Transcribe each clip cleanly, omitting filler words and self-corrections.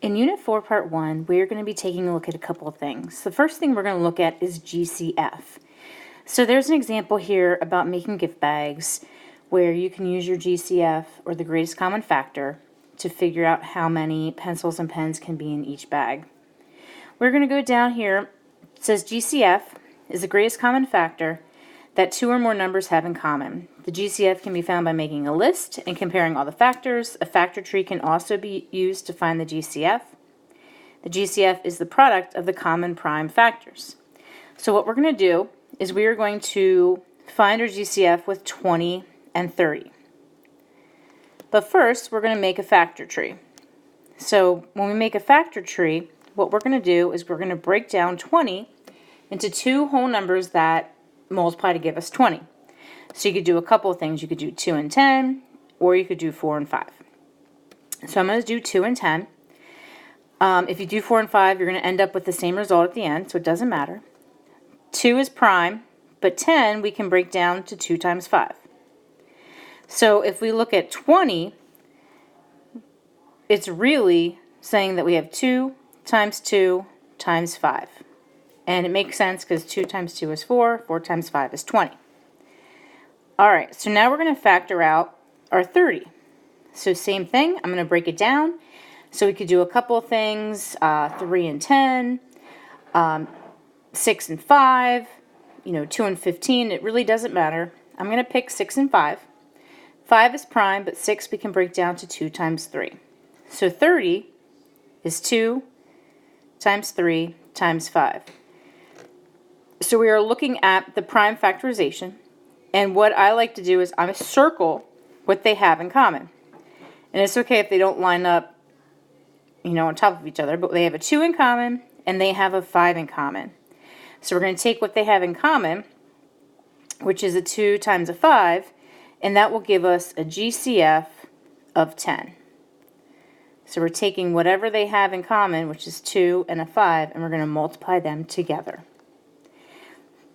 In Unit 4, Part 1, we're going to be taking a look at a couple of things. The first thing we're going to look at is GCF. So there's an example here about making gift bags where you can use your GCF, or the greatest common factor, to figure out how many pencils and pens can be in each bag. We're going to go down here. It says GCF is the greatest common factor that two or more numbers have in common. The GCF can be found by making a list and comparing all the factors. A factor tree can also be used to find the GCF. The GCF is the product of the common prime factors. So what we're going to do is we are going to find our GCF with 20 and 30. But first, we're going to make a factor tree. So when we make a factor tree, what we're going to do is we're going to break down 20 into two whole numbers that multiply to give us 20. So you could do a couple of things. You could do 2 and 10, or you could do 4 and 5. So I'm going to do 2 and 10. If you do 4 and 5, you're going to end up with the same result at the end, so it doesn't matter. 2 is prime, but 10 we can break down to 2 times 5. So if we look at 20, it's really saying that we have 2 times 2 times 5. And it makes sense because 2 times 2 is 4, 4 times 5 is 20. Alright, so now we're going to factor out our 30. So same thing, I'm going to break it down. So we could do a couple of things, 3 and 10, 6 and 5, 2 and 15, it really doesn't matter. I'm going to pick 6 and 5. 5 is prime, but 6 we can break down to 2 times 3. So 30 is 2 times 3 times 5. So we are looking at the prime factorization, and what I like to do is I circle what they have in common. And it's okay if they don't line up, on top of each other, but they have a 2 in common and they have a 5 in common. So we're going to take what they have in common, which is a 2 times a 5, and that will give us a GCF of 10. So we're taking whatever they have in common, which is 2 and a 5, and we're going to multiply them together.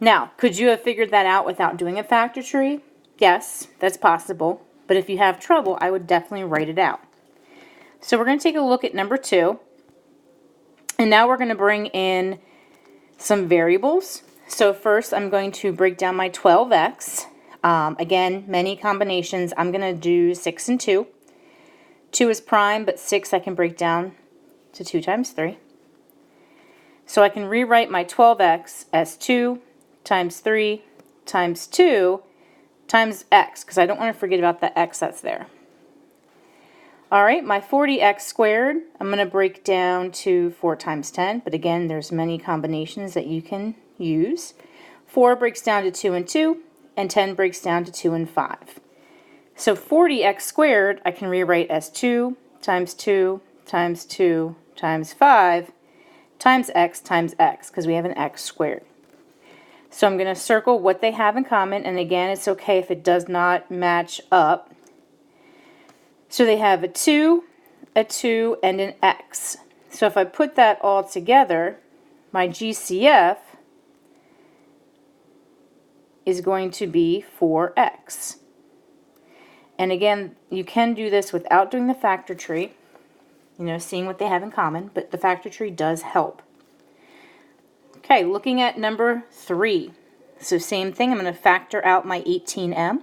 Now, could you have figured that out without doing a factor tree? Yes, that's possible, but if you have trouble, I would definitely write it out. So we're going to take a look at number 2, and now we're going to bring in some variables. So first, I'm going to break down my 12x. Again, many combinations. I'm going to do 6 and 2. 2 is prime, but 6 I can break down to 2 times 3. So I can rewrite my 12x as 2 times 3 times 2 times x, because I don't want to forget about the x that's there. Alright, my 40x squared, I'm going to break down to 4 times 10, but again, there's many combinations that you can use. 4 breaks down to 2 and 2, and 10 breaks down to 2 and 5. So 40x squared, I can rewrite as 2 times 2 times 2 times 5 times x, because we have an x squared. So I'm going to circle what they have in common, and again, it's okay if it does not match up. So they have a 2, and an x. So if I put that all together, my GCF is going to be 4x. And again, you can do this without doing the factor tree, seeing what they have in common, but the factor tree does help. Okay, looking at number 3. So same thing, I'm going to factor out my 18m.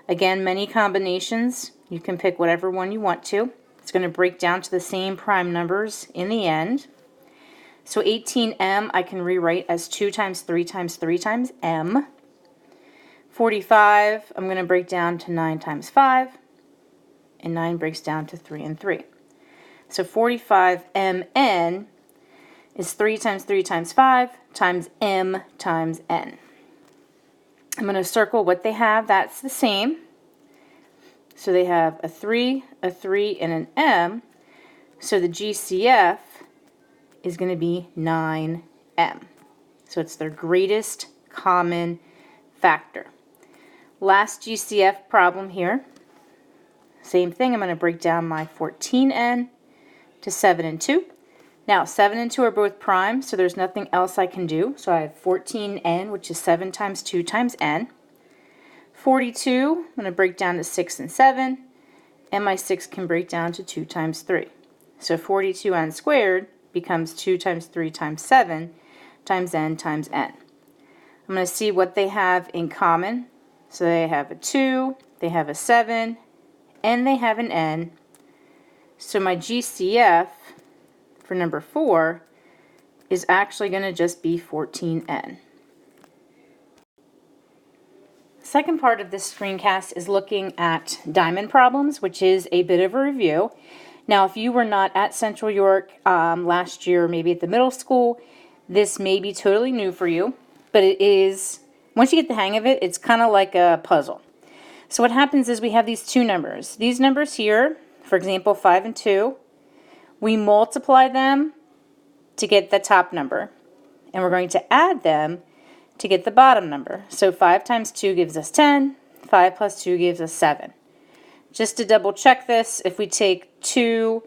Again, many combinations. You can pick whatever one you want to. It's going to break down to the same prime numbers in the end. So 18m I can rewrite as 2 times 3 times 3 times m. 45 I'm going to break down to 9 times 5. And 9 breaks down to 3 and 3. So 45mn is 3 times 3 times 5 times m times n. I'm going to circle what they have. That's the same. So they have a 3, and an m. So the GCF is going to be 9m. So it's their greatest common factor. Last GCF problem here. Same thing. I'm going to break down my 14n to 7 and 2. Now, 7 and 2 are both prime, so there's nothing else I can do. So I have 14n, which is 7 times 2 times n. 42, I'm going to break down to 6 and 7. And my 6 can break down to 2 times 3. So 42n squared becomes 2 times 3 times 7 times n times n. I'm going to see what they have in common. So they have a 2, they have a 7, and they have an n. So my GCF for number 4 is actually going to just be 14n. Second part of this screencast is looking at diamond problems, which is a bit of a review. Now, if you were not at Central York last year, maybe at the middle school, this may be totally new for you, but it is, once you get the hang of it, it's kind of like a puzzle. So what happens is we have these two numbers. These numbers here, for example, 5 and 2, we multiply them to get the top number, and we're going to add them to get the bottom number. So 5 times 2 gives us 10, 5 plus 2 gives us 7. Just to double check this, if we take 2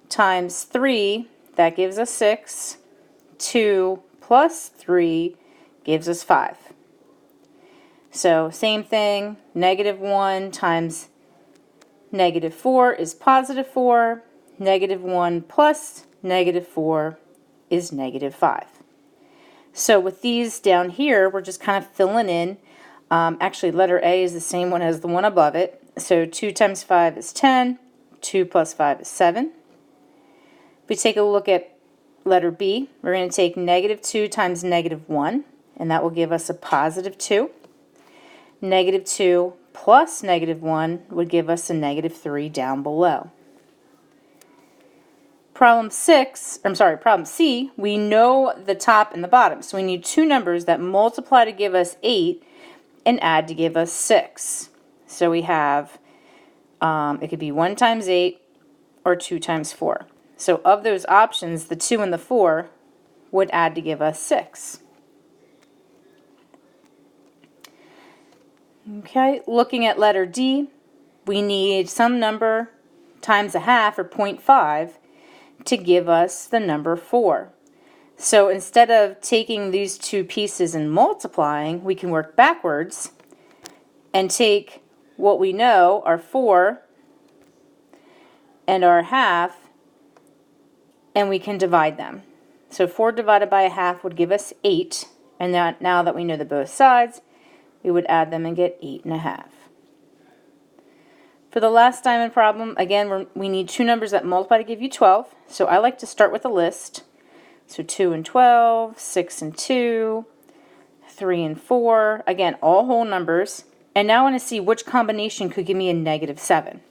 times 3, that gives us 6. 2 plus 3 gives us 5. So same thing, -1 times -4 is +4. -1 plus -4 is -5. So with these down here, we're just kind of filling in. Actually, letter A is the same one as the one above it. So 2 times 5 is 10. 2 plus 5 is 7. If we take a look at letter B, we're going to take -2 times -1, and that will give us a +2. -2 plus -1 would give us a -3 down below. Problem C, we know the top and the bottom. So we need two numbers that multiply to give us 8 and add to give us 6. So we have, it could be 1 times 8 or 2 times 4. So of those options, the 2 and the 4 would add to give us 6. Okay, looking at letter D, we need some number times a half, or 0.5, to give us the number 4. So instead of taking these two pieces and multiplying, we can work backwards and take what we know, our 4 and our half, and we can divide them. So 4 divided by a half would give us 8, and now that we know the both sides, we would add them and get 8 1/2. For the last diamond problem, again, we need two numbers that multiply to give you 12. So I like to start with a list. So 2 and 12, 6 and 2, 3 and 4. Again, all whole numbers. And now I want to see which combination could give me a -7.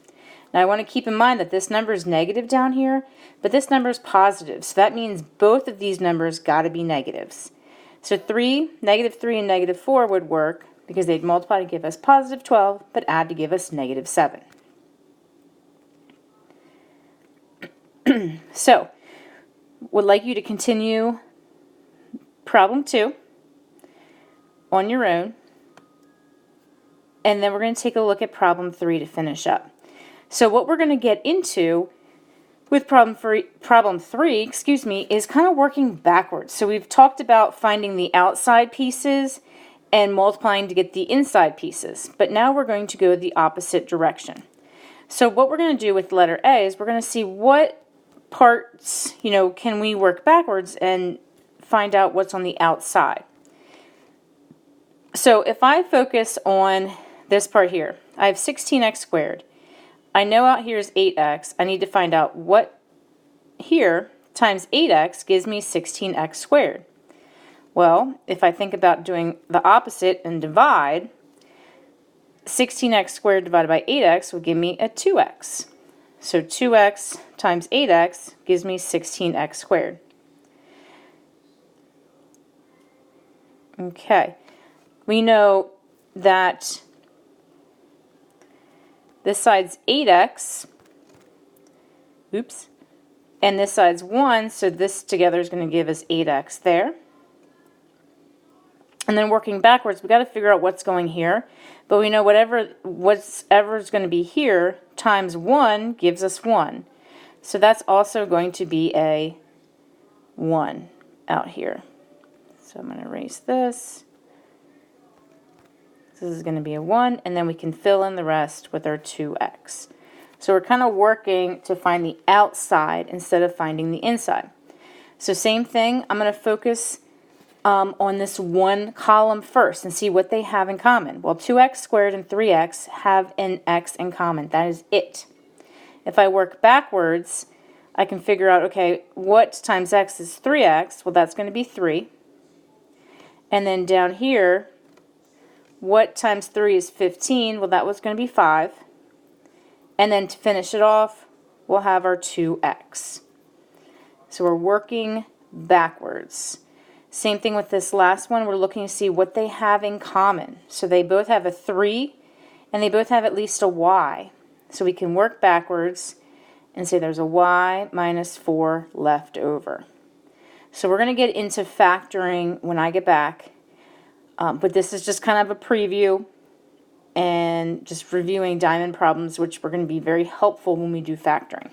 Now I want to keep in mind that this number is negative down here, but this number is positive. So that means both of these numbers got to be negatives. So -3 and -4 would work because they'd multiply to give us +12, but add to give us -7. So, would like you to continue problem 2 on your own, and then we're going to take a look at problem 3 to finish up. So what we're going to get into with problem 3, is kind of working backwards. So we've talked about finding the outside pieces and multiplying to get the inside pieces, but now we're going to go the opposite direction. So what we're going to do with letter A is we're going to see what parts, can we work backwards and find out what's on the outside. So if I focus on this part here, I have 16x squared. I know out here is 8x. I need to find out what here times 8x gives me 16x squared. Well, if I think about doing the opposite and divide, 16x squared divided by 8x would give me a 2x. So 2x times 8x gives me 16x squared. Okay, we know that this side's 8x, and this side's 1, so this together is going to give us 8x there. And then working backwards, we've got to figure out what's going here. But we know whatever's going to be here times 1 gives us 1. So that's also going to be a 1 out here. So I'm going to erase this. This is going to be a 1, and then we can fill in the rest with our 2x. So we're kind of working to find the outside instead of finding the inside. So same thing, I'm going to focus on this one column first and see what they have in common. Well, 2x squared and 3x have an x in common. That is it. If I work backwards, I can figure out, okay, what times x is 3x? Well, that's going to be 3. And then down here, what times 3 is 15? Well, that was going to be 5. And then to finish it off, we'll have our 2x. So we're working backwards. Same thing with this last one. We're looking to see what they have in common. So they both have a 3, and they both have at least a y. So we can work backwards and say there's a y minus 4 left over. So we're going to get into factoring when I get back. But this is just kind of a preview and just reviewing diamond problems, which we're going to be very helpful when we do factoring.